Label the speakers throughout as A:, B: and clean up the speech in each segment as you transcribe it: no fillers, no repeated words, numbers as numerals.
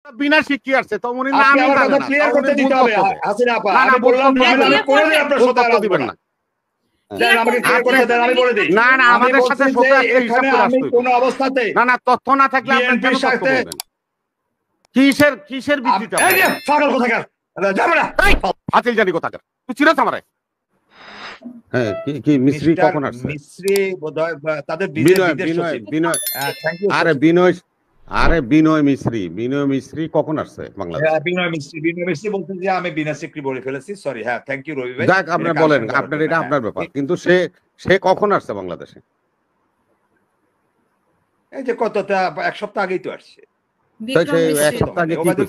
A: বিনা শিক্ষি আসছে তো উনি
B: আপনি আমার কথা ক্লিয়ার করতে দিতে হবে হাসিনা আপা। আমি বললাম আমি কোনোদিন আপনার সাথে
A: দিবেন না।
B: আমাকে ক্লিয়ার করতে দেন, আমি বলে দিই।
A: না না, আমাদের সাথে
B: এখানে আমি কোনো অবস্থাতে
A: না না, তথ্য না থাকলে আপনি কেন তথ্য বলবেন? কিসের ভিত্তিতে?
B: এই যে পাগল কোথাকার, যাবে না
A: হাতিল জানি কোথাকার, তুই চিরস আমারে। হ্যাঁ, কি মিস্ত্রি কখন আসছে?
B: মিস্ত্রি বোধহয় তাদের
A: বিনয়। আরে বিনয় মিস্ত্রি কখন আসছে বাংলাদেশে?
B: হ্যাঁ, বিনয় মিস্ত্রি বলছেন যে আমি বিনা সিক্রি বলে ফেলেছি, সরি। হ্যাঁ, থ্যাংক ইউ রবি ভাই।
A: যাক, আপনি বলেন, আপনার এটা আপনার ব্যাপার, কিন্তু সে কখন আসছে বাংলাদেশে?
B: এই যে কতটা এক সপ্তাহ আগেই তো আসছে।
A: ওবায়দুল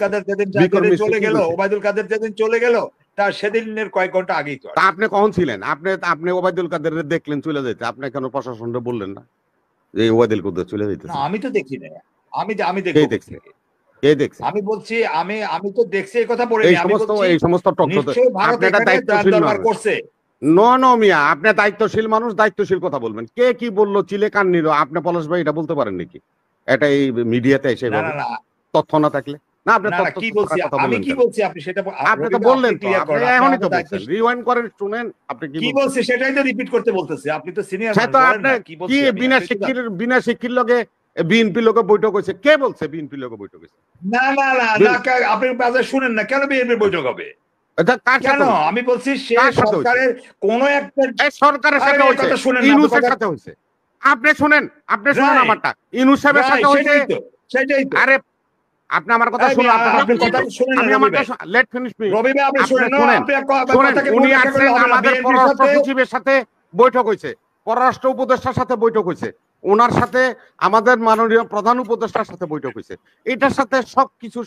A: কাদের
B: যেদিন চলে গেল তার সেদিনের কয়েক ঘন্টা আগেই তো।
A: আপনি কখন ছিলেন? আপনি ওবায়দুল কাদের দেখলেন চলে যেতে, আপনি কেন প্রশাসনটা বললেন না যে ওবায়দুল কাদের চলে যেতে?
B: আমি তো দেখি না, আমি দেখছি। আমি বলছি আমি তো দেখছি, এই কথা বলিনি। আমি বলছি এই সমস্ত নিশ্চয়ই ভারত এখানে দরবার করছে।
A: নো মিয়া, আপনি দায়িত্বশীল মানুষ, দায়িত্বশীল কথা বলবেন। কে কি বললো, চিলে কান নিল, আপনি পলাশ ভাই এটা বলতে পারেন নাকি? এটা এই মিডিয়াতে এসে তথ্য না থাকলে না, আপনি
B: কি বলছি, আমি কি বলছি আপনি সেটা
A: আপনি তো বললেন তো, আপনি এখনই তো বলছেন, রিওয়াইন্ড করেন, শুনেন আপনি কি
B: বলছেন সেটাই তো রিপিট করতে বলতেছি। আপনি তো সিনিয়র মানুষ, বলেন না কি বলছেন।
A: কি বিনা শিক্ষির লগে বিএনপি লোকে বৈঠক হয়েছে? কে বলছে বিএনপি লোকে বৈঠক হয়েছে?
B: না না না না, আপনি বাজার শুনেন না, কেন বিএনপি বৈঠক হবে? কেন? আমি বলছি সে সরকারের কোন একটা
A: সরকারের সাথে হয়েছে, ইউনূসের সাথে হয়েছে। আপনি শুনেন আমারটা, ইউনূস সাহেবের সাথে হয়েছে।
B: সেটাই তো।
A: আরে আপনি আমার কথা শুনুন, আপনি কথা শুনেন, আমি আমার কথা লেট ফিনিশ মি।
B: রবি ভাই আপনি শুনেন,
A: উনি আসছেন, আমাদের পররাষ্ট্র সচিবের সাথে বৈঠক হয়েছে, পররাষ্ট্র উপদেষ্টার সাথে বৈঠক হয়েছে, ওনার সাথে আমাদের মাননীয় প্রধান উপদেষ্টার সাথে বৈঠক হয়েছে। এটার সাথে সবকিছু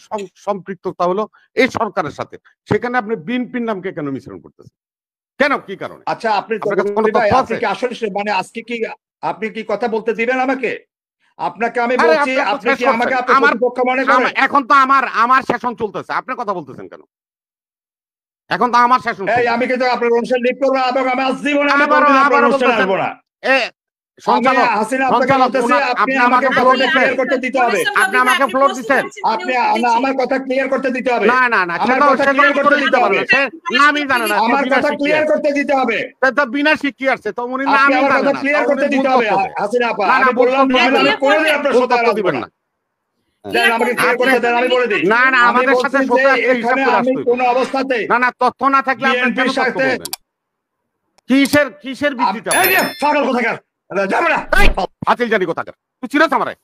A: সম্পৃক্ততা হলো এই সরকারের সাথে। সেখানে আপনি বিএনপির নামকে কেন মিশ্রণ করতেছেন? কেন, কি কারণে?
B: আচ্ছা, আপনি কি আসলে মানে আজকে কি আপনি কি কথা বলতে দিবেন আমাকে? আপনাকে আমি বলছি, আপনি কি আমাকে আপনার প্রতিপক্ষ মনে করেন?
A: এখন তো আমার সেশন চলতেছে, আপনি কথা বলতেছেন কেন? এখন তো আমার সেশন।
B: এই আমি কিন্তু আপনার অনুষ্ঠান লিড করব এবং আমি জীবনে আপনার অনুষ্ঠান আসবো না। আপনি আমাকে ক্লিয়ার করতে দিতে হবে।
A: আপনি আমাকে ফ্লোর দিচ্ছেন,
B: আপনি আমার কথা ক্লিয়ার করতে দিতে হবে।
A: না না না,
B: আমার কথা ক্লিয়ার করতে দিতে হবে।
A: আমি জানি না,
B: আমার কথা ক্লিয়ার করতে দিতে হবে।
A: তো বিনা শিক্ষি আসছে তো উনি
B: আপনি আমার কথা ক্লিয়ার করতে দিতে হবে হাসিনা আপা। আমি বললাম আমি কোনোদিন আপনার সাথে দিবেন না। আমাকে ক্লিয়ার করতে দেন, আমি বলে দিই।
A: না না, আমাদের সাথে
B: এখানে আমি কোনো অবস্থাতে
A: না না, তথ্য না থাকলে আপনি কেন তথ্য বলবেন? কিসের ভিত্তিতে?
B: পাগল কোথাকার, যাবে না
A: হাতিল জানি কোথাকার, তুই চিরস আমারে।